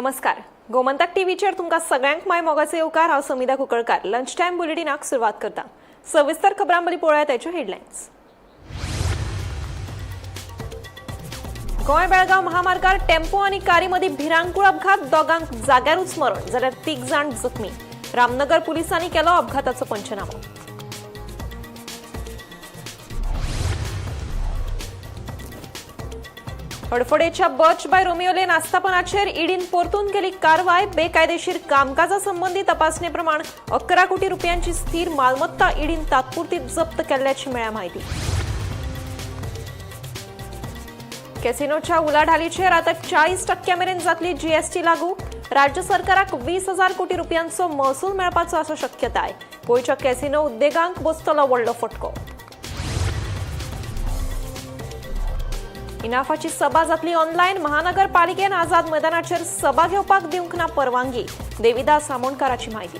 नमस्कार. गोमंतक टीव्हीचेर तुमकां सगळ्यांक माय मोगाचे येवकार. हांव समिधा कुंकळकार. लंच टायम बुलेटिनाक सुरवात करता. सविस्तर खबरांबली पळोवया त्याच्यो हेडलायन्स. गोंय बेळगांव महामार्गार टेम्पो आनी कारी मदीं भिरांकूळ अपघात. दोगांक जाग्यारूच मरण जाल्यार 3 जाण जखमी. रामनगर पुलिसांनी केलो अपघाताचो पंचनामो. हडफडेच्या बर्च बाय रोमियो लेन आस्थापनाचेर ईडीन परतून केली कारवाय. बेकायदेशीर कामकाजा संबंधी तपासणे प्रमाण 11 कोटी रुपयांची स्थिर मालमत्ता ईडीन तात्पुरती जप्त केल्ल्याची मेळ्ळ्या माहिती. कॅसिनोच्या उलाढालीचेर आतां 40% मेरेन जातली जीएसटी लागू. राज्य सरकाराक 20,000 कोटी रुपयांचो महसूल मेळपाचो आसा शक्यताय. गोंयच्या कॅसिनो उद्देगांक बसतलो व्हडलो फटको. इनाफाची सभा जातली ऑनलायन. महानगरपालिकेन आझाद मैदानाचेर सभा घेवपाक दिवंक ना परवानगी. देविदास आमोणकाराची माहिती.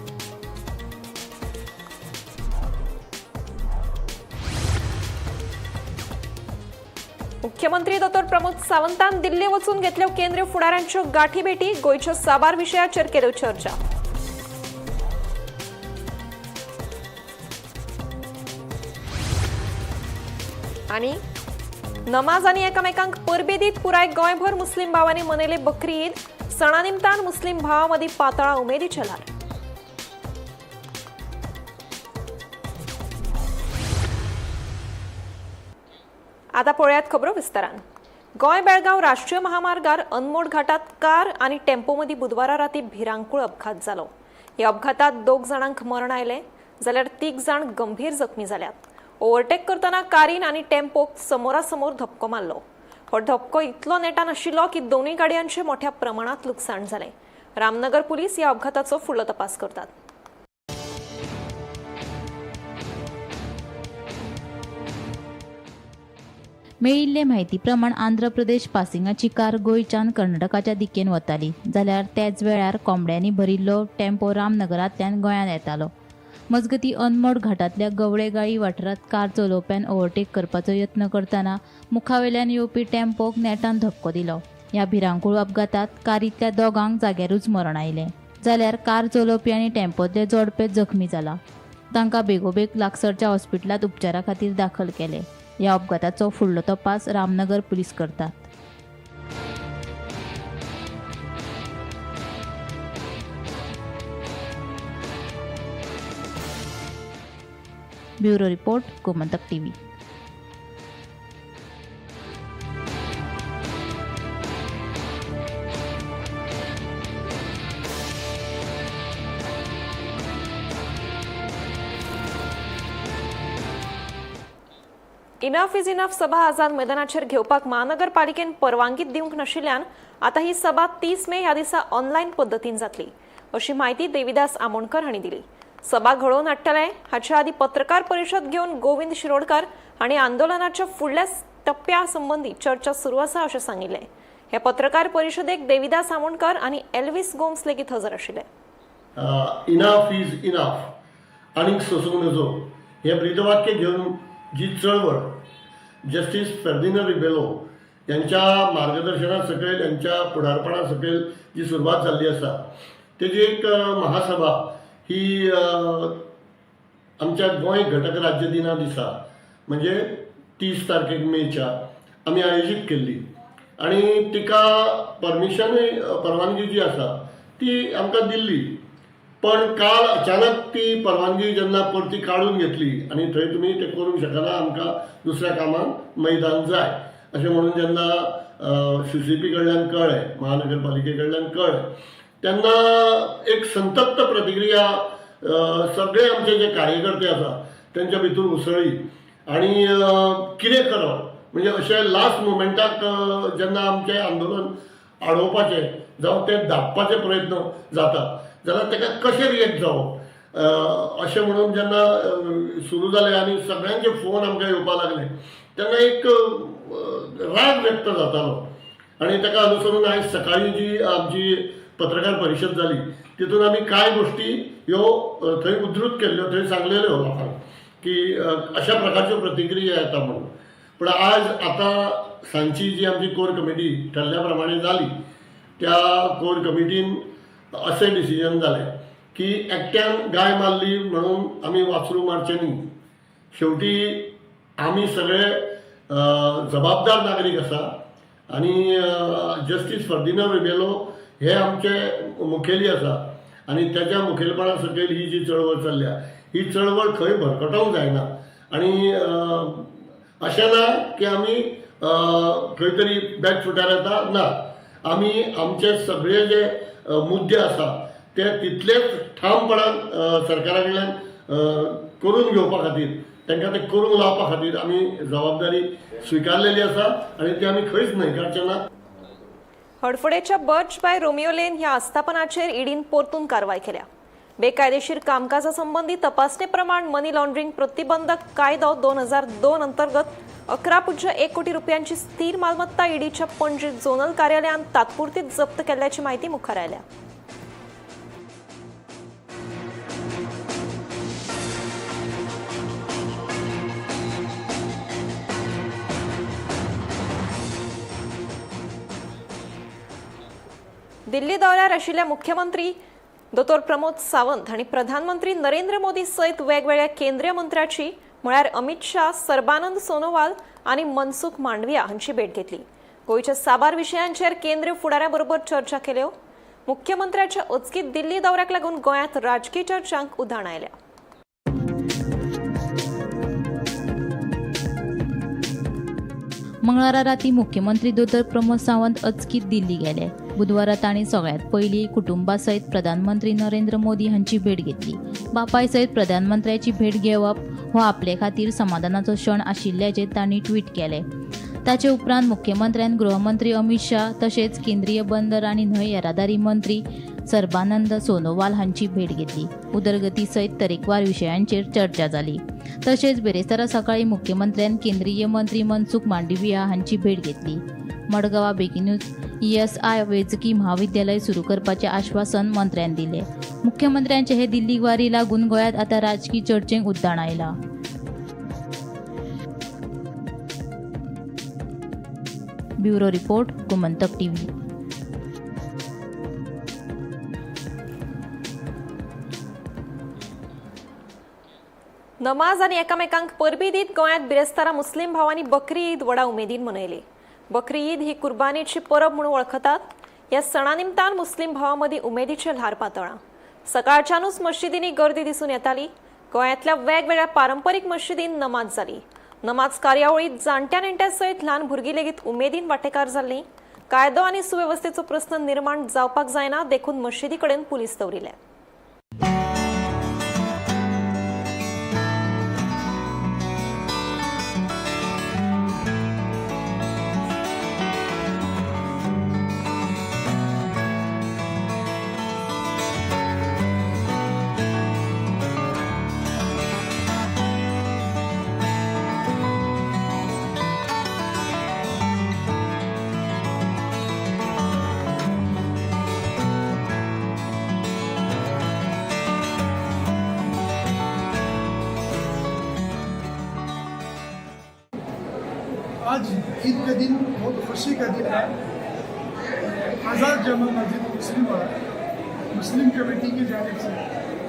मुख्यमंत्री डॉ प्रमोद सावंतान दिल्ली वचून घेतल्यो केंद्रीय फुडाऱ्यांच्यो गाठी भेटी. गोंयच्या साबार विशयाचेर केल्यो चर्चा. आनी नमाज आनी एकामेकांक परबी दीत पुराय गोंयभर मुस्लीम भावांनी मनयले बकरी ईद. सणा निमतान मुस्लीम भावां मदीं पातळा उमेदीचे ल्हार. आतां पळयात खबरो विस्तारान. गोंय बेळगांव राष्ट्रीय महामार्गार अनमोड घाटात कार आनी टेम्पो मदीं बुधवारा राती भिरांकूळ अपघात जालो. ह्या अपघातांत 2 जाणांक मरण आयलें जाल्यार 3 जाण गंभीर जखमी जाल्यात. ओव्हरटेक करतना कारीन आनी टेम्पोक समोरासमोर धपको मारलो. हो धपको इतलो नेटान आशिल्लो की दोनूय गाडयांचे मोठ्या प्रमाणात लुकसाण जालें. रामनगर पुलीस ह्या अपघाताचो फुडलो तपास करतात. मेळिल्ले म्हायती प्रमाण आंध्र प्रदेश पासिंगाची कार गोंयच्यान कर्नाटकाच्या दिकेन वताली जाल्यार त्याच वेळार कोंबड्यांनी भरिल्लो टेम्पो रामनगरांतल्यान गोंयांत येतालो. मजगती अनमोड घाटांतल्या गवळेगाळी वाठारांत कार चलोवप्यान ओव्हरटेक करपाचो यत्न करतना मुखावेल्यान येवपी टेम्पोक नेटान धपको दिलो. ह्या भिरांकूळ अपघातांत कारींतल्या दोगांक जाग्यारूच मरण आयलें जाल्यार कार चलोवपी आनी टेम्पोतले जोडपे जखमी जाला. तांकां बेगोबेग लागसरच्या हॉस्पिटलांत उपचारा खातीर दाखल केले. ह्या अपघाताचो फुडलो तपास रामनगर पुलीस करतात. Bureau report Gomantak TV. Enough is enough सभा आझाद मैदानाचेर घेवपाक महानगरपालिकेन परवानगी दिवंक नाशिल्ल्यान आतां ही सभा 30 मे ह्या दिसा ऑनलायन पद्दतीन जातली, अशी माहिती देविदास आमोणकर हांणी दिली. सभा घडोवन हाडटले हाचे आदी पत्रकार परिशद घेवन गोविंद शिरोडकार हांणी आंदोलनाच्या फुडल्या टप्प्या संबंधी चर्चा सुरू आसा अशें सांगिल्लें. हे पत्रकार परिशदेक देविदास आमोणकर आनी एल्विस गोम्स लेगीत हजर आशिल्ले. इनफ इज इनफ आनीक सोसूंक नजो हे ब्रीदवाक्य घेवन जी चळवळ जस्टीस फेर्दिनांद रिबेलो यांच्या मार्गदर्शना सकयल यांच्या फुडारपणा सकयल जी सुरवात जाल्ली आसा तेजी एक महासभा ही आमच्या गोंय घटक राज्य दिना दिसा म्हणजे 30 तारखेक मेच्या आमी आयोजीत केल्ली आनी तिका परवानगी जी आसा ती आमकां दिल्ली. पण काल अचानक ती परवानगी जेन्ना परती काढून घेतली आणि थंय तुमी ते करूंक शकना, आमकां दुसऱ्या कामाक मैदान जाय अशें म्हणून जेन्ना CCP कडल्यान कळ्ळें, महानगरपालिके कडल्यान कळ्ळें, तेन्ना एक संतप्त प्रतिक्रिया सगळे आमचे जे कार्यकर्ते आसा तेंच्या भितर उसळ्ळी. आनी कितें करप म्हणजे अशें लास्ट मोमेंटाक जेन्ना आमचें आंदोलन आडोवपाचें जावं तें धांपपाचे प्रयत्न जाता जाल्यार ताका कशें रिएक्ट जावप अशें म्हणून जेन्ना सुरू जालें आनी सगळ्यांचे फोन आमकां येवपाक लागले तेन्ना एक राग व्यक्त जातालो. आनी ताका अनुसरून आयज सकाळीं जी आमची पत्रकार परिशद जाली तितून आमी कांय गोश्टी ह्यो थंय उद्धृत केल्ल्यो, थंय सांगलेल्यो लोकांक की अशा प्रकारच्यो प्रतिक्रिया येता म्हणून. पण आज आतां सांजची जी आमची कोर कमिटी ठरल्या प्रमाणे जाली त्या कोर कमिटीन असें डिसिजन जालें की एकट्यान गाय मारली म्हणून आमी वासरू मारचें न्ही. शेवटी आमी सगळे जबाबदार नागरीक आसा आनी जस्टीस फर्दिनांद रिबेलो हे आमचे मुखेली आसा आनी त्याच्या मुखेलपणा सकयल ही जी चळवळ चल्ल्या ही चळवळ खंय भरकटोवंक जायना. आनी अशें ना की आमी खंय तरी बॅकफुटार येता, ना. आमी आमचे सगळे जे मुद्दे आसा ते तितलेच ठामपणान सरकारा कडल्यान करून घेवपा खातीर, तांकां ते करूंक लावपा खातीर आमी जबाबदारी स्विकारलेली आसा आनी ती आमी खंयच न्हयकारचे ना. हडफडेच्या बर्च बाय रोमियो लेन ह्या आस्थापनाचेर ईडीन परतून कारवाय केल्या. बेकायदेशीर कामकाजा संबंधी तपासणे प्रमाण मनी लॉन्ड्रिंग प्रतिबंधक कायदो 2002 अंतर्गत 11.1 कोटी रुपयांची स्थिर मालमत्ता ईडीच्या पणजी झोनल कार्यालयान तात्पुरतीच जप्त केल्याची माहिती मुखार आयल्या. दिल्ली दौऱ्यार आशिल्ल्या मुख्यमंत्री दोतोर प्रमोद सावंत हांणी प्रधानमंत्री नरेंद्र मोदी सयत वेगवेगळ्या केंद्रीय मंत्र्याची म्हळ्यार अमित शाह, सर्बानंद सोनोवाल आनी मनसुख मांडविया हांची भेट घेतली. गोंयच्या साबार विशयांचेर केंद्रीय फुडाऱ्याबरोबर चर्चा केल्यो. मुख्यमंत्र्याच्या अचकीत दिल्ली दौऱ्याक लागून गोंयांत राजकीय चर्चांक उधाण आयल्या. मंगळारा राती मुख्यमंत्री दोतोर प्रमोद सावंत अचकीत दिल्ली गेले. बुधवारा तांणी सगळ्यात पयलीं कुटुंबा सयत प्रधानमंत्री नरेंद्र मोदी हांची भेट घेतली. बापाय सयत प्रधानमंत्र्याची भेट घेवप हो आपले खातीर समाधानाचो क्षण आशिल्ल्याचें तांणी ट्वीट केलें. ताचे उपरांत मुख्यमंत्र्यान गृहमंत्री अमित शाह तशेंच केंद्रीय बंदर आनी न्हंय येरादारी मंत्री सर्बानंद सोनोवाल हांची भेट घेतली. उदरगती सयत तरेकवार विशयांचेर चर्चा जाली. तशेंच बेरेस्तारा सकाळीं मुख्यमंत्र्यान केंद्रीय मंत्री मनसुख मांडविया हांची भेट घेतली. मडगांवां बेगीनूच ESI वैजकी महाविद्यालय सुरू करपाचें आश्वासन मंत्र्यान दिलें. मुख्यमंत्र्यांचे हे दिल्ली वारी लागून गोंयांत आतां राजकीय चर्चेक उधाण आयलां. Bureau report, Gomantak TV. नमाज आनी एकामेकांक परबी दीत गोंयांत बिरेस्तारा मुस्लीम भावांनी बकरी ईद व्हडा उमेदीन मनयली. बकरी ईद ही कुर्बानीची परब म्हणून वळखतात. ह्या सणा निमतान मुस्लीम भावां मदीं उमेदीचें ल्हार पातळ्ळां. सकाळच्यानूच मशिदींनी गर्दी दिसून येताली. गोंयांतल्या वेगवेगळ्या पारंपरीक मशिदींत नमाज जाली. नमाज कार्यावळीत जाणट्या नेणट्या सयत ल्हान भुरगीं लेगीत उमेदीन वांटेकार जाल्लीं. कायदो आनी सुवेवस्थेचो प्रस्न निर्माण जावपाक जायना देखून मशिदी कडेन पुलीस दवरिले. आज ईद का दिन बहुत खुशी का दिन है. आज़ाद जमा मस्जिद मुस्लिम कमेटी की जानिब से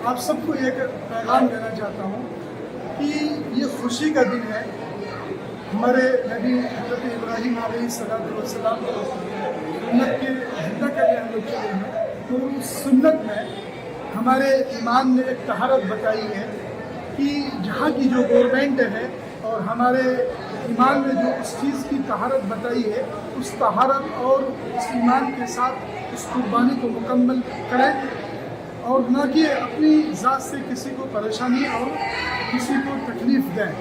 आप सबको एक पैगाम देना चाहता हूँ कि ये खुशी का दिन है. हमारे नबी हज़रत इब्राहीम अलैहिस्सलाम को सुन्नत के जिंदा करने हम लोग चले हैं. तो उस सुन्नत में हमारे ईमान ने एक तहारत बताई है कि जहाँ की जो गवर्नमेंट है और हमारे ईमान में जो उस चीज़ की तहारत बताई है उस तहारत और उस ईमान के साथ उस कुर्बानी को मुकम्मल करें और न कि अपनी ज़ात से किसी को परेशानी और किसी को तकलीफ़ दें.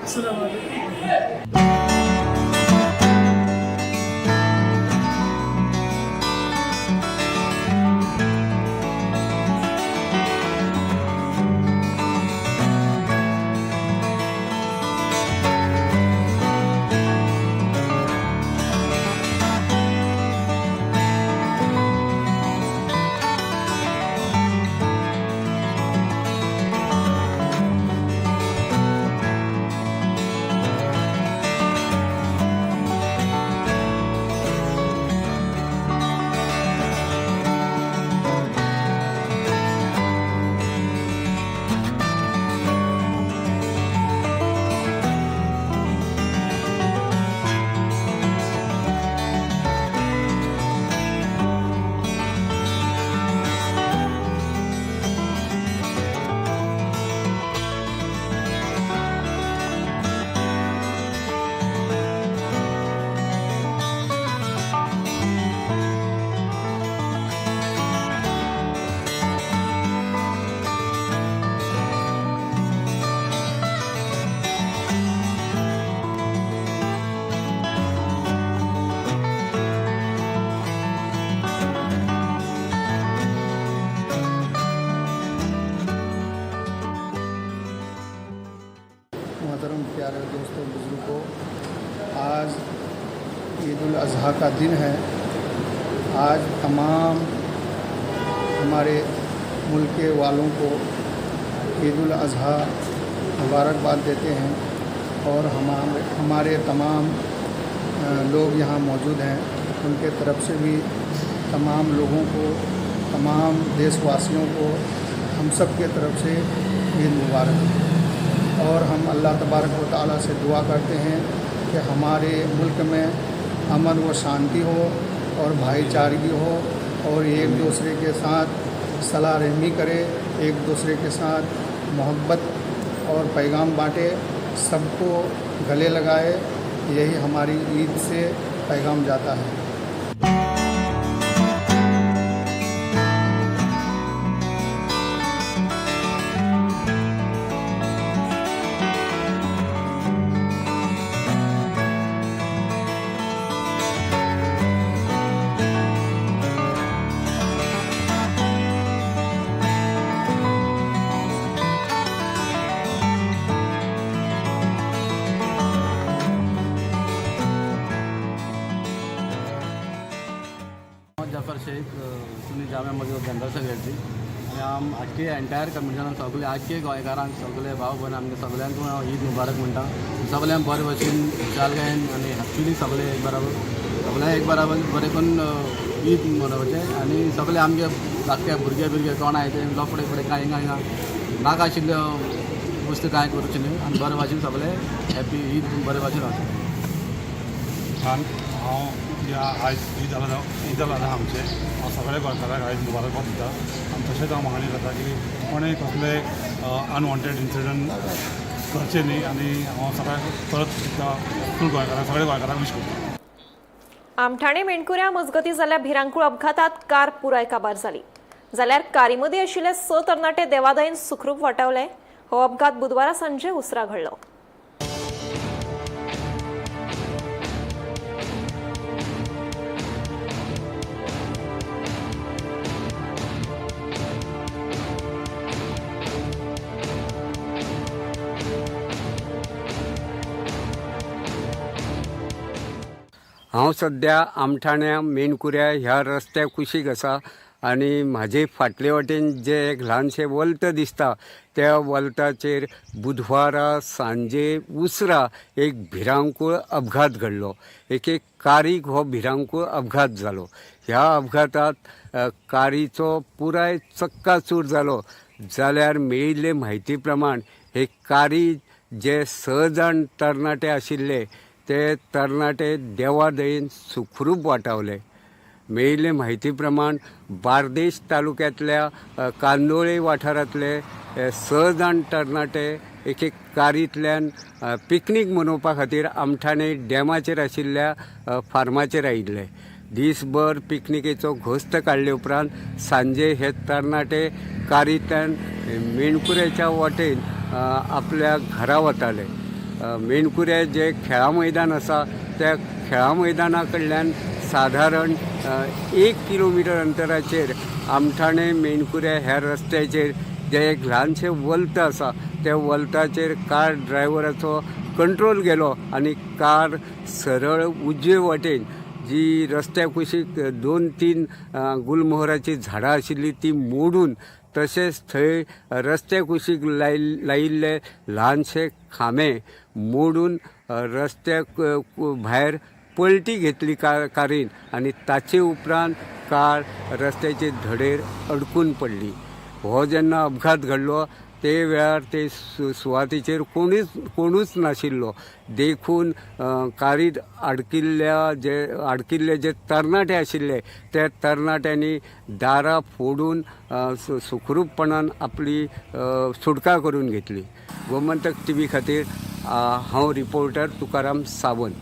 अस्सलाम वालेकुम. अज़हा का दिन है। आज तमाम हमारे मुल्क के वालों को ईद उल अज़हा मुबारकबाद देते हैं और हमारे तमाम लोग यहाँ मौजूद हैं, उनके तरफ से भी तमाम लोगों को, तमाम देशवासियों को हम सब के तरफ से ईद मुबारक। और हम अल्लाह तबारक व तआला से दुआ करते हैं कि हमारे मुल्क में अमन व शांति हो और भाईचारगी हो और एक दूसरे के साथ सलाह रहमी करे, एक दूसरे के साथ मोहब्बत और पैगाम बांटे, सबको गले लगाए। यही हमारी ईद से पैगाम जाता है। जफर शेख सुनी जाम्या मस्जिद जनरल सेक्रेटरी आनी आम आख्खी एंटायर कमिशनाक सगळे आख्खे गोंयकारांक सगळे भाव भयण आमगे सगळ्यांक हांव ईद मुबारक म्हणटा। सगळ्यांक बरे भशेन खुशालकायेन आनी हॅप्पीली सगळे एक बराबर सगळ्यांक एक बराबर बरें करून ईद मनोवचें आनी सगळे आमगे धाकटे भुरगे कोण आहाय ते लोफडे फडे कांय नाका आशिल्ल्यो वस्तू कांय करूचे न्ही आनी बरे भाशेन सगळे हॅप्पी ईद बरे भाशेन हांव आयज ईद अल अजहा आमचे हांव सगळ्या गोंयकारांक आयज मुबारकबाद दिता आनी तशेंच हांव मागणी करता की कोणेंय कसले अनवॉन्टेड इन्सिडंट करचे न्ही आनी हांव सगळ्यांक परत एकदा फूल गोंयकारांक सगळ्या गोंयकारांक विश करता। आमठाणे मेणकुऱ्या मजगती जाल्ल्या भिरांकूळ अपघातात कार पुराय काबार जाली जाल्यार कारी मदीं आशिल्ले 6 तरणाटे देवादयेन सुखरूप वाटावले। हो अपघात बुधवारा सांजे उसरा घडलो। हांव सद्या आमठाण्या मेणकुऱ्या ह्या रस्त्या कुशीक आसा आनी म्हाजे फाटले वटेन जे एक ल्हानशें वल्त दिसता त्या वल्ताचेर बुधवारा सांजे उसरा एक भिरांकूळ अपघात घडलो। एक कारीक हो भिरांकूळ अपघात जालो। ह्या अपघातात कारीचो पुराय चक्काचूर जालो जाल्यार मेळिल्ले म्हायती प्रमाण हे कारी जे 6 जाण तरणाटे आशिल्ले ते तरणाटे देवादयेन सुखरूप वाटावले। मेळिल्ले म्हायती प्रमाण बार्देश तालुक्यांतल्या कांदोळे वाठारांतले 6 जाण तरणाटे एक कारींतल्यान पिकनीक मनोवपा खातीर आमठाणे डॅमाचेर आशिल्ल्या फार्माचेर आयिल्ले। दीसभर पिकनिकेचो घोस्त काडले उपरांत सांजे हे तरणाटे कारींतल्यान मेणकुऱ्याच्या वाटेन आपल्या घरा वताले। मेणकुऱ्या जे खेळा मैदान आसा त्या खेळा मैदाना कडल्यान साधारण 1 किलोमिटर अंतराचेर आमठाणे मेणकुऱ्या ह्या रस्त्याचेर जे एक ल्हानशें वल्त आसा त्या वल्ताचेर कार ड्रायव्हराचो कंट्रोल गेलो आनी कार सरळ उजवे वटेन जी रस्त्या कुशीक 2-3 गुलमोहराची झाडां आशिल्ली ती मोडून तशेंच थंय रस्त्या कुशीक लायिल्ले ल्हानशे खांबे मोडून रस्त्याक भायर पलटी घेतली कारीन आनी ताचे उपरांत कार रस्त्याचे धडेर अडकून पडली। हो जेन्ना अपघात घडलो ते वेळार ते सुवातेचेर कोणूच नाशिल्लो देखून कारीत आडकिल्ले जे तरणाटे आशिल्ले त्या तरणाट्यांनी दारां फोडून सुखरूपपणान आपली सुटका करून घेतली। गोमंतक टीव्ही खातीर हांव रिपोर्टर तुकाराम सावंत।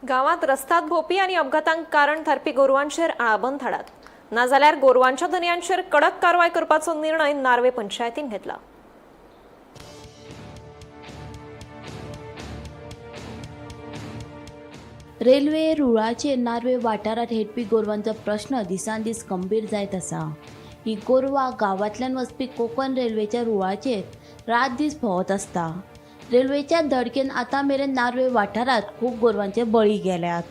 गावात रस्त्यात भोवपी आनी अपघातांक कारण थारपी गोरवांचेर आळाबंद हाडात नाजाल्यार गोरवांच्या धनयांचेर कडक कारवाय करपाचो निर्णय नार्वे पंचायतीन घेतला। रेल्वे रुळाचेर नार्वे वाठारात हेटपी गोरवांचो प्रश्न दिसान दीस गंभीर जायत आसा। ही गोरवां गांवांतल्यान वचपी कोंकण रेल्वेच्या रुळाचेर रात दीस भोंवत आसता। रेल्वेच्या धडकेन आतां मेरेन नार्वे वाठारात खूब गोरवांचे बळी गेल्यात।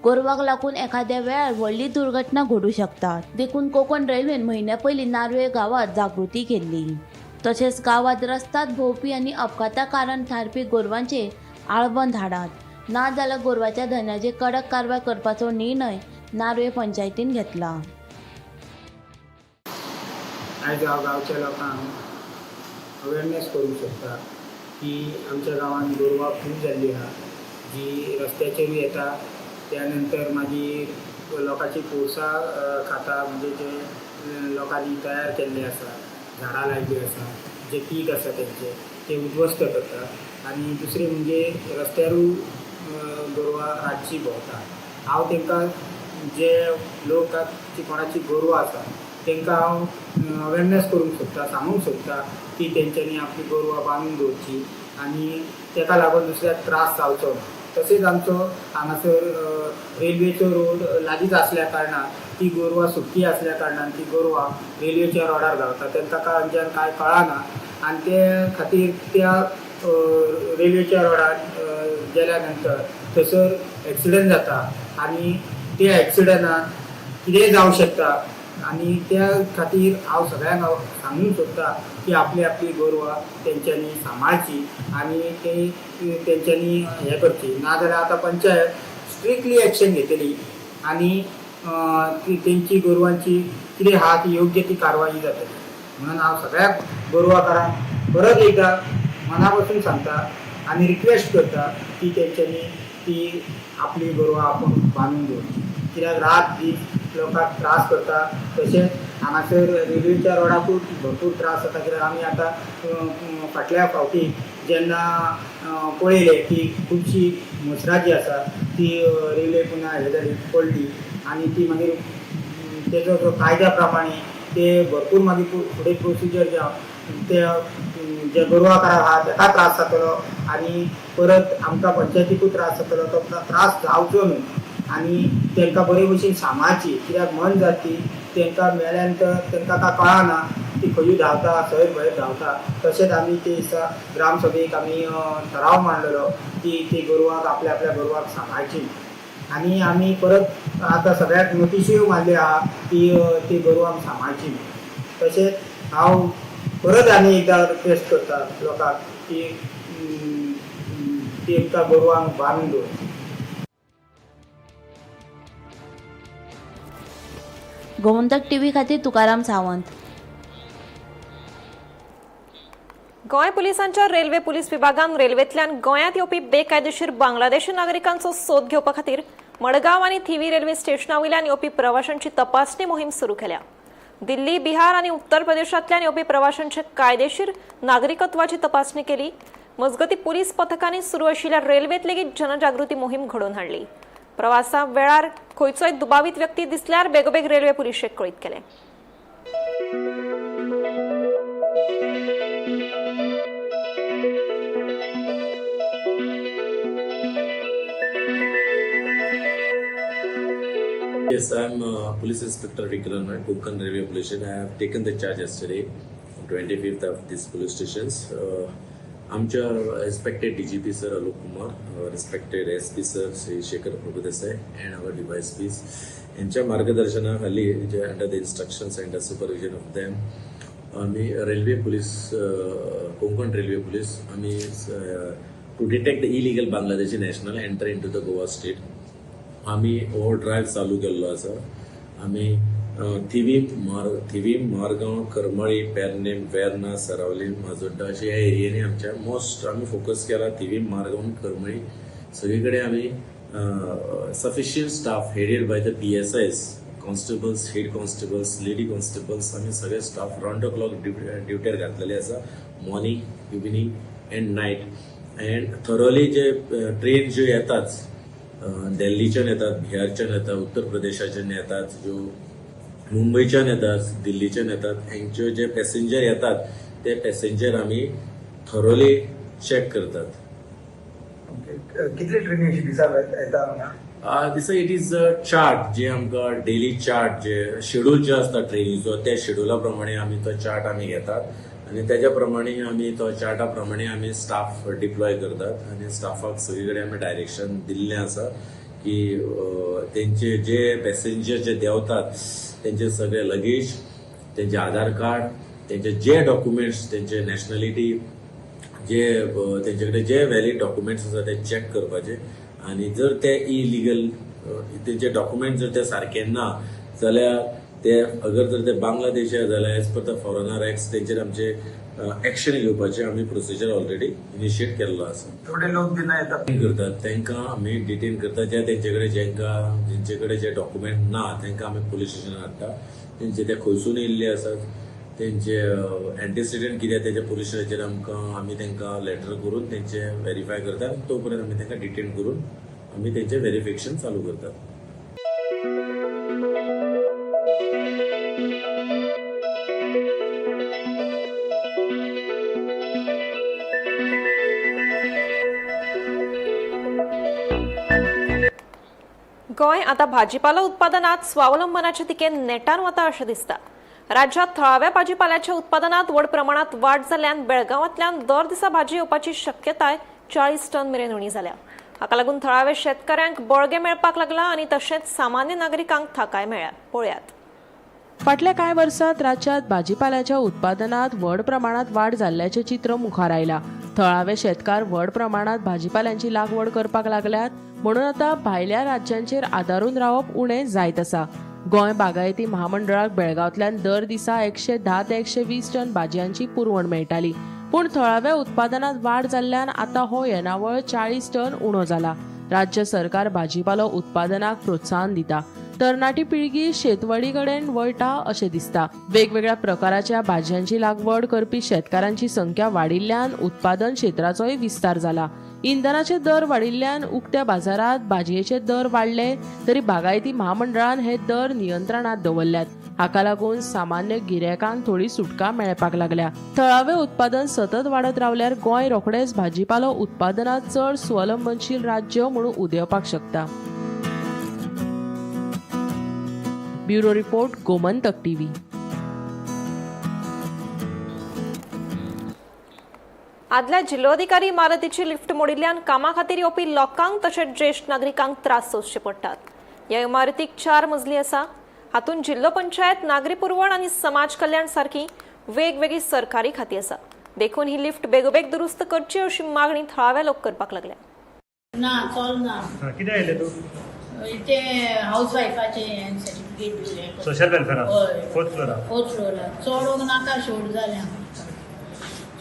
गोरवाक लागून एखाद्या वेळार व्हडली दुर्घटना घडू शकता. देखून कोकण रेल्वेन म्हयन्या पयलीं नार्वे गांवात जागृती केल्ली. तशेंच गांवात रस्त्यात भोंवपी आनी अपघाता कारण थारपी गोरवांचेर आळबंद हाडात. ना जाल्यार गोरवाच्या धन्याचेर कडक कारवाय करपाचो निर्णय नार्वे पंचायतीन घेतला. आयज हांव गांवच्या लोकांक अवेरनेस करूंक सोदता की आमच्या गांवांत गोरवां खूब जाल्लीं आहा जी रस्त्याचेरूय येता. त्या नंतर मागीर लोकांची पोरसां खाता, म्हणजे जे लोकांनी तयार केल्ले आसा, झाडां लायिल्लीं आसा, जे पीक आसा ते उद्ध्वस्त करता. आनी दुसरें म्हणजे रस्त्यारूय गोरवां रातची भोंवता. हांव तांकां जे लोकांची कोणाची गोरवां आसा तांकां हांव अवेरनेस करूंक सोदता, सांगूंक सोदता की तेंच्यांनी आपली गोरवां बांदून दवरची आनी ताका लागून दुसऱ्याक त्रास जावचो ना. तशेंच आमचो हांगासर रेल्वेचो रोड लागींच आसल्या कारणान ती गोरवां सुकी आसल्या कारणान ती गोरवां रेल्वेच्या रोडार गावता. तांकां म्हणजे कांय कळना आनी ते खातीर त्या रेल्वेच्या रोडार गेल्या नंतर थंयसर एक्सिडंट जाता आनी त्या एक्सिडंटान कितेंय जावंक शकता. आनी त्या खातीर हांव सगळ्यांक सांगूंक सोदता की आपली गोरवां तेंच्यांनी सांबाळची आनी तेंच्यांनी हें करची. नाजाल्यार आतां पंचायत स्ट्रिक्टली एक्शन घेतली आनी तेंची गोरवांची कितें आहा ती योग्य ती कारवाई जातली. म्हणून हांव सगळ्याक गोरवाकारांक परत एकदां मना पासून सांगता आनी रिक्वेस्ट करता की तेंच्यांनी ती आपली गोरवां आपूण बांदून दवरची. कित्याक रात दीस लोकांक त्रास करता. तशेंच हांगासर रेल्वेच्या रोडाकूय भरपूर त्रास जाता. कित्याक आमी आतां फाटल्या फावटी जेन्ना पळयले की खुबशी मसरां जी आसा ती रेल्वे पुन्हा हे जाली पडली आनी ती मागीर तेजो जो कायद्या प्रमाणे ते भरपूर मागीर फुडें प्रोसिजर ते जे गोरवाकाराक आहा ताका त्रास जातलो आनी परत आमकां पंचायतीकूय त्रास जातलो. तो त्रास जावचो न्हू आनी तांकां बरे भशेन सांबाळची. कित्याक मन जाती तांकां मेल्या नंतर तांकां काय कळना ती खंयूय धांवता, सयर भयर धांवता. तशेंच आमी ते दिसा ग्रामसभेक आमी ठराव मांडलेलो की ती गोरवांक आपल्या गोरवांक सांबाळची. आनी आमी परत आतां सगळ्याक नोटिसूय मारली आहा की ती गोरवांक सांबाळची. तशेंच हांव परत आनी एकदां रिक्वेस्ट करता लोकांक की तांकां गोरवांक बांदून दवरची. गोमंतक टीव्ही खातीर तुकाराम सावंत. गोंय पुलिसांच्या रेल्वे पुलीस विभागान रेल्वेंतल्यान गोंयांत येवपी बेकायदेशीर बांगलादेशी नागरिकांचो सोद घेवपा खातीर मडगांव आनी थिवी रेल्वे स्टेशना वयल्यान येवपी प्रवाशांची तपासणी मोहीम सुरू केल्या. दिल्ली, बिहार आनी उत्तर प्रदेशांतल्यान येवपी प्रवाशांचे कायदेशीर नागरिकत्वाची तपासणी केली. मजगती पुलीस पथकांनी सुरू आशिल्ल्या रेल्वेंत लेगीत जनजागृती मोहीम घडोवन हाडली. प्रवासा वेळार खंयचोय दुबावीत व्यक्ती दिसल्यार बेगोबेग रेल्वे पुलिशेक कळीत केलें. Yes, I'm Police Inspector Vikram at Konkan Railway Police Station. I have taken the charge yesterday, 25th of these police stations. आमच्या respected DGP sir Alok Kumar, respected SP sir Sri Shekhar Prabhudesai and our DYSPs यांच्या मार्गदर्शनाखाली जे under the instructions and the supervision of them आम्ही railway police Konkan railway police आम्ही to detect the illegal Bangladeshi national enter into the Goa state आम्ही over drive चालू केल्लो आसा. आम्ही थिवी, मारगांव, करमळी, पेरनेम, वेर्ना, सरावली, माजोड्डा अशा ह्या एरियांनी आमच्या मोस्ट आम्ही फोकस केला. थिवी, मारगांव, करमळी सगळीकडे आम्ही sufficient staff headed by the PSIs, constables, head constables, lady constables आम्ही सगळे स्टाफ राउंड द क्लॉक ड्युटीर घातलेले आसा. Morning, evening and night. And thoroughly जे ट्रेन ज्यो येतात दिल्लीच्यान येतात, बिहारच्यान येतात, उत्तर प्रदेशाच्यान येतात, जो मुंबईच्यान येतात, दिल्लीच्यान येतात, हांचे जे पॅसेंजर येतात ते पॅसेंजर आम्ही थरोली चेक करतात. कितले ट्रेनी अशी दिसाक येता हांगा? दिसा इट इज अ चार्ट जे आमकां डेली चार्ट जे शेड्यूल जे आसता ट्रेनीचो त्या शेड्युला प्रमाणे आमी तो चार्ट आमी घेतात आनी तेज्या प्रमाणे आमी तो चार्टा प्रमाणे आमी स्टाफ डिप्लॉय करतात आनी स्टाफाक सगळी कडेन आमी डायरेक्शन दिल्लें आसा की त्यांचे जे पॅसेंजर जे देवतात त्यांचे सगळे लगेज, त्यांचे आधार कार्ड, त्यांचे जे डॉक्युमेंट्स, त्यांचे नॅशनॅलिटी, जे त्यांच्याकडे जे व्हॅलिड डॉक्युमेंट्स आसा ते चेक करपाचे आणि जर ते इलिगल तेंचे डॉक्युमेंट जर ते सारखे ना जाल्यार ते अगर जर ते बांगलादेशी जाल्यार as per the foreigner act तेंचेर आमचे एक्शन घेवपाचे आमी प्रोसिजर ऑलरेडी इनिशिएट केल्लो आसा. थोडे लोक दिना येतात करतात तांकां आमी डिटेन करता तेंचे कडेन जे डॉक्युमेंट ना तांकां आमी पुलीस स्टेशनार हाडटा. तेंचे ते खंयसून येयल्ले आसात तेंचे एंटीसिडेंट कितें तेच्या पुलीस स्टेशनाचेर आमी तांकां लेटर करून तेंचे व्हेरीफाय करतात. तो पर्यंत आमी तांकां डिटेन करून आमी तेंचे व्हेरिफिकेशन चालू करतात. गोंय आता भाजीपाला उत्पादनात स्वावलंबनाच्या दिकेन नेटान वता अशें दिसता. राज्यात थळाव्या भाजीपाल्याच्या उत्पादनात व्हड प्रमाणात वाड जाल्ल्यान बेळगांवांतल्यान दर दिसा भाजी येवपाची शक्यताय 40 टन मेरेन उणी जाल्या. हाका लागून थळाव्या शेतकऱ्यांक बळगे मेळपाक लागला आणि तशेंच सामान्य नागरिकांक थाकाय मेळ्ळ्या. पळयात. फाटल्या कांय वर्सांत राज्यात भाजीपाल्याच्या उत्पादनात व्हड प्रमाणात वाड जाल्ल्याचें चित्र मुखार आयला. थळावे शेतकार व्हड प्रमाणात भाजीपाल्यांची लागवड करपाक लागल्यात, म्हणून आता भायल्या राज्यांचेर आदारून रावप उणें जायत आसा. गोंय बागायती महामंडळाक बेळगांवतल्यान दर दिसा 110 ते 120 टन भाजयांची पुरवण मेळटाली. पूण थळाव्या उत्पादनात वाड जाल्ल्यान आता हो येणावळ 40 टन उणो जाला. राज्य सरकार भाजीपालो उत्पादनाक प्रोत्साहन दिता. तरणाटी पिळगी शेतवडी कडेन वळटा अशें दिसता. वेगवेगळ्या प्रकाराच्या भाजयांची लागवड करपी शेतकारांची संख्या वाडिल्ल्यान उत्पादन क्षेत्राचोय विस्तार जाला. इंधनाचे दर वाडिल्ल्यान उक्त्या बाजारात भाजयेचे दर वाडले तरी बागायती महामंडळान हे दर नियंत्रणात दवरल्यात. हाका लागून सामान्य गिरायकांक थोडी सुटका मेळपाक लागल्या. थळावे उत्पादन सतत वाडत रावल्यार गोंय रोखडेच भाजीपालो उत्पादनात चड स्वलंबनशील राज्य म्हणून उदेवपाक शकता. Bureau report, Gomantak TV. आदल्या जिल्लोधिकारी इमारतीची लिफ्ट मोडिल्ल्यान कामा खातीर येवपी लोकांक तशेंच ज्येष्ठ नागरिकांक त्रास सोंसचे पडटात. ह्या इमारतीक 4 मजली आसा. हातूंत जिल्लो पंचायत, नागरी पुरवण आनी समाज कल्याण सारखी वेगवेगळी सरकारी खातीं आसा. देखून ही लिफ्ट बेगोबेग दुरुस्त करची अशी मागणी थळावे लोक करपाक लागल्या. ना चलना. कितें आयले तूं? ते हाऊस वायफाचे सर्टिफिकेट दिले. Social welfare. फोर्थ फ्लोरा. चोडूंक नाका शेवट जाल्या.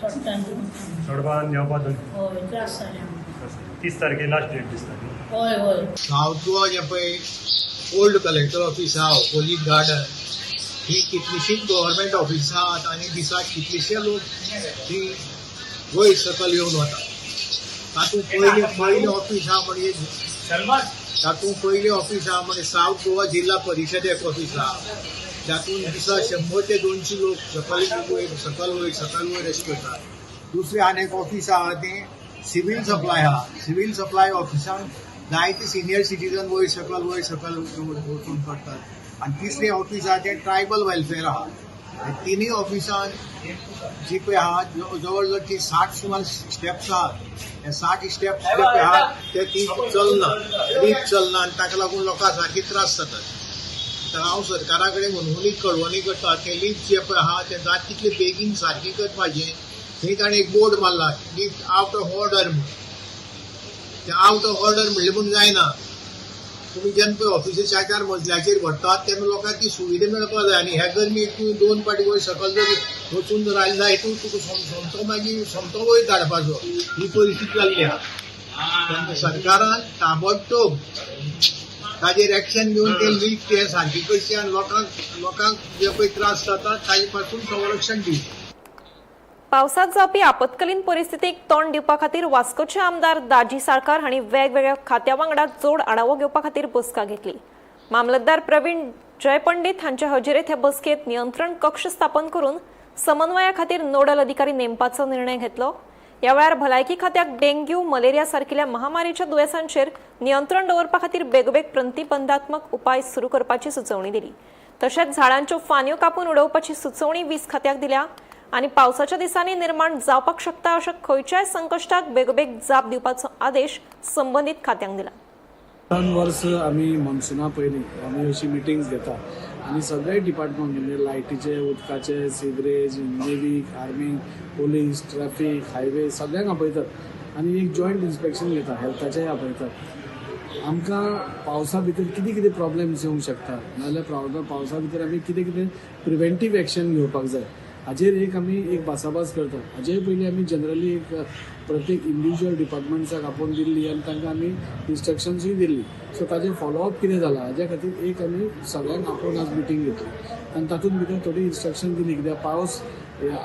सोडपान येवपाक हय त्रास जाल्या. 30 तारखेक लास्ट डेट दिसता. हय सावथ गोवा जे पळय ओल्ड कलेक्टर ऑफिस आहा, ऑपोजीट गार्डन, ही कितलीशीच गव्हर्मेंट ऑफिसां आहात आनी दिसाक कितलेशे लोक ही वयर सकल येवन वतात. तातूंत पयलें ऑफिस आहा म्हणजे सावथ गोवा जिल्हा परिशदेक ऑफिस आहा. जातून दिसा 100 ते 200 लोक सकल वयर अशें करतात. दुसरें आनी एक ऑफिस आहा तें सिव्हील सप्लाय आहा. सिव्हील सप्लाय ऑफिसान जायते सिनियर सिटीजन वयर सकल वचून करतात. आनी तिसरें ऑफिस आहा तें ट्रायबल वेलफेअर आहा. तिनूय ऑफिसान जी पळय आहा जवळ जवळ ती 60 सुमार स्टेप्स आहात. हे 60 स्टेप्स जे पळय आहा ते ती चलना, लिफ्ट चलना आनी ताका लागून लोकांक सारके त्रास जातात. तर हांव सरकारा कडेन म्हणून कळवणी करता ते लिफ्ट जे पळय आहा ते जाता तितले बेगीन सारकी करपाचें. थंय ताणें एक बोर्ड मारला लिफ्ट आउट ऑफ ऑर्डर म्हणून. ते आउट ऑफ ऑर्डर म्हणलें म्हूण जायना. तुमी जेन्ना पळय ऑफिसाच्या 4 मजल्याचेर व्हरतात तेन्ना लोकांक ती सुविधा मेळपाक जाय. आनी हे गर्मेक तूं 2 पाटी वयर सकल जर वचून जर आयले जायत तुका सोमतो वयर धाडपाचो ही परिस्थिती जाल्ली आहा. तेन्ना सरकारान ताबडतोब ताजेर एक्शन घेवन ते लिफ्ट हे सारकी करची आनी लोकांक जे पळय त्रास जातात ताजे पासून संरक्षण दिवचें. पावसात जावपी आपत्कालीन परिस्थितीक तोंड दिवपा खातीर वास्कोचे आमदार दाजी साळकार हांणी वेगवेगळ्या खात्या वांगडा जोड आढावो घेवपा खातीर बसका घेतली. मामलतदार प्रवीण जयपंडीत हांचे हजेरेंत हे बसकेंत नियंत्रण कक्ष स्थापन करून समन्वया खातीर नोडल अधिकारी नेमपाचो निर्णय घेतलो. ह्या वेळार भलायकी खात्याक डेंग्यू, मलेरिया सारकिल्या महामारीच्या दुयेंसांचेर नियंत्रण दवरपा खातीर बेगोबेग प्रतिबंधात्मक उपाय सुरू करपाची सुचोवणी दिली. तशेंच झाडांच्यो फांन्यो कापून उडोवपाची सुचोवणी 20 खात्याक दिल्या आनी पावसाच्या दिसांनी निर्माण जावपाक शकता अशा खंयच्याय संकश्टाक बेगोबेग जाप दिवपाचो आदेश संबंदीत खात्यांक दिला. वर्स आमी मॉन्सुना पयलीं आमी अशी मिटिंग्स घेता आनी सगळे डिपार्टमेंट म्हणजे लायटीचे, उदकाचे, sewerage, navy, army, police, traffic, highway सगळ्यांक आपयतात आनी एक जॉयंट इन्स्पेक्शन घेता, हेल्थाचेय आपयतात. आमकां पावसा भितर कितें कितें प्रॉब्लेम्स येवंक शकता नाजाल्यार पावसा भितर आमी कितें कितें प्रिव्हेंटीव एक्शन घेवपाक जाय हाजेर आमी एक भासाभास करता. हाजे पयलीं आमी जनरली एक प्रत्येक इंडिव्हिज्युअल डिपार्टमेंट्साक आपोवन दिल्ली आनी तांकां आमी इन्स्ट्रक्शन्सूय दिल्ली. सो ताजें फॉलोअप कितें जालां हाज्या खातीर एक आमी सगळ्यांक आपोवन आज मिटींग घेतली आनी तातूंत भितर थोडी इन्स्ट्रक्शन दिली कित्याक पावस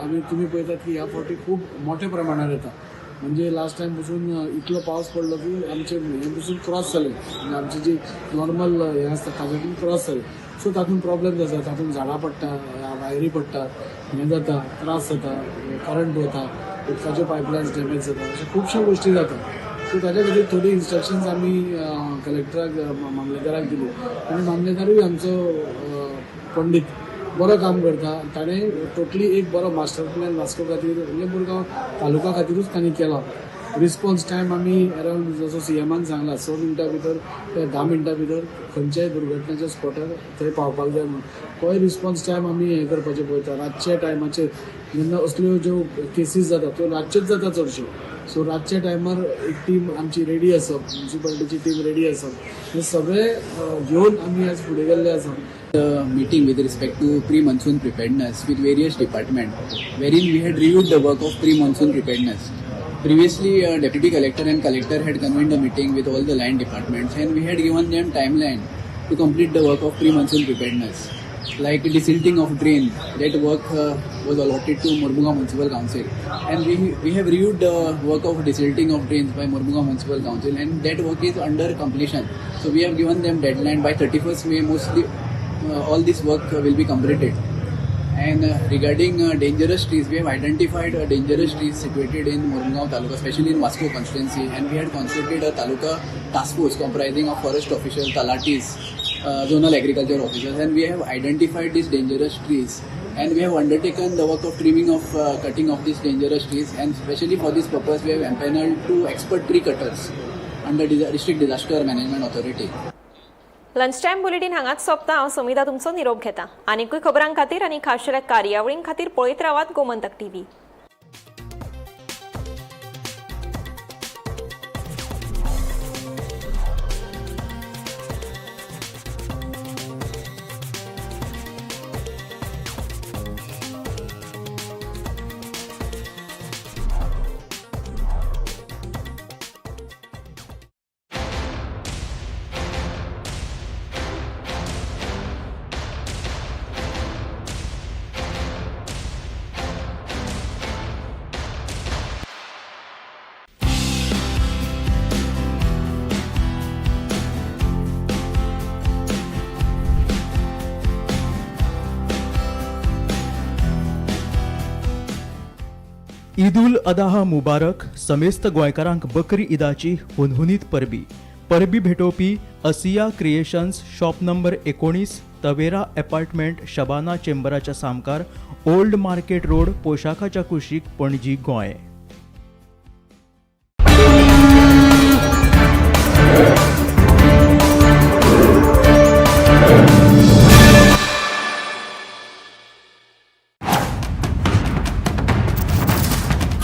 आमी तुमी पळयतात की ह्या फावटी खूब मोठ्या प्रमाणात येता. म्हणजे लास्ट टायम पसून इतलो पावस पडलो की आमचे हे पसून क्रॉस जाले म्हणजे आमची जी नॉर्मल हें आसता ताज्यातून क्रॉस जाले. सो तातूंत प्रॉब्लेम जाता, तातूंत झाडां पडटा, वायरी पडटात, हें जाता, त्रास जाता, करंट वता, उदकाचे पायपलायन्स डॅमेज जाता, अशा खुबश्या गोश्टी जाता. सो ताज्या खातीर थोडी इन्स्ट्रक्शन्स आमी कलेक्टराक मामलेदाराक दिली आनी मामलेदारूय आमचो पंडीत बरो काम करता. ताणें टोटली एक बरो मास्टर प्लॅन वास्को खातीर म्हणजे मुरगांव तालुका खातीरूच तांणी केला. रिस्पॉन्स टायम आमी अरावंड जसो CMन सांगला 6 मिनटां भितर ते 10 मिनटां भितर खंयच्याय दुर्घटनेच्या स्पॉटार थंय पावपाक जाय म्हणून तोय रिस्पॉन्स टायम आमी हें करपाचें पळयता. रातच्या टायमाचेर जेन्ना असल्यो ज्यो केसीस जाता त्यो रातच्योच जाता चडश्यो. सो रातच्या टायमार एक टीम आमची रेडी आसप, म्युन्सिपालिटीची टीम रेडी आसप, हे सगळे घेवन आमी आज फुडें गेल्ले आसा. Meeting with respect to pre-monsoon preparedness with various departments, wherein we had reviewed the work of pre-monsoon preparedness. Previously, Deputy Collector and Collector had convened a meeting with all the land departments and we had given them timeline to complete the work of pre-monsoon preparedness. Like desilting of drain, that work was allotted to Mormugao Municipal Council and we have reviewed the work of desilting of drains by Mormugao Municipal Council and that work is under completion. So we have given them deadline by 31st May mostly. All this work will be completed. And regarding dangerous trees, we have identified dangerous trees situated in Mormugao Taluka, especially in Vasco constituency, and we had constituted a Taluka task force comprising of forest officials, talatis, zonal agriculture officers, and we have identified these dangerous trees. And we have undertaken the work of trimming of cutting of these dangerous trees, and especially for this purpose, we have empaneled 2 expert tree cutters under District Disaster Management Authority. Lunch time bulletin हांगाच सोंपता. हांव समिता तुमचो निरोप घेता. आनीकूय खबरां खातीर आनी खाशेल्या कार्यावळीं खातीर पळयत रावात गोमंतक TV. ईद उल अदाहा मुबारक. समेस्त गोंयकारांक बकरी ईदाची हुनहुनीत परबी भेटोवपी Asiya creations shop number 19 Tavera apartment Shabana चेंबराच्या सामकार ओल्ड मार्केट रोड पोशाखाच्या कुशीक पणजी गोंय.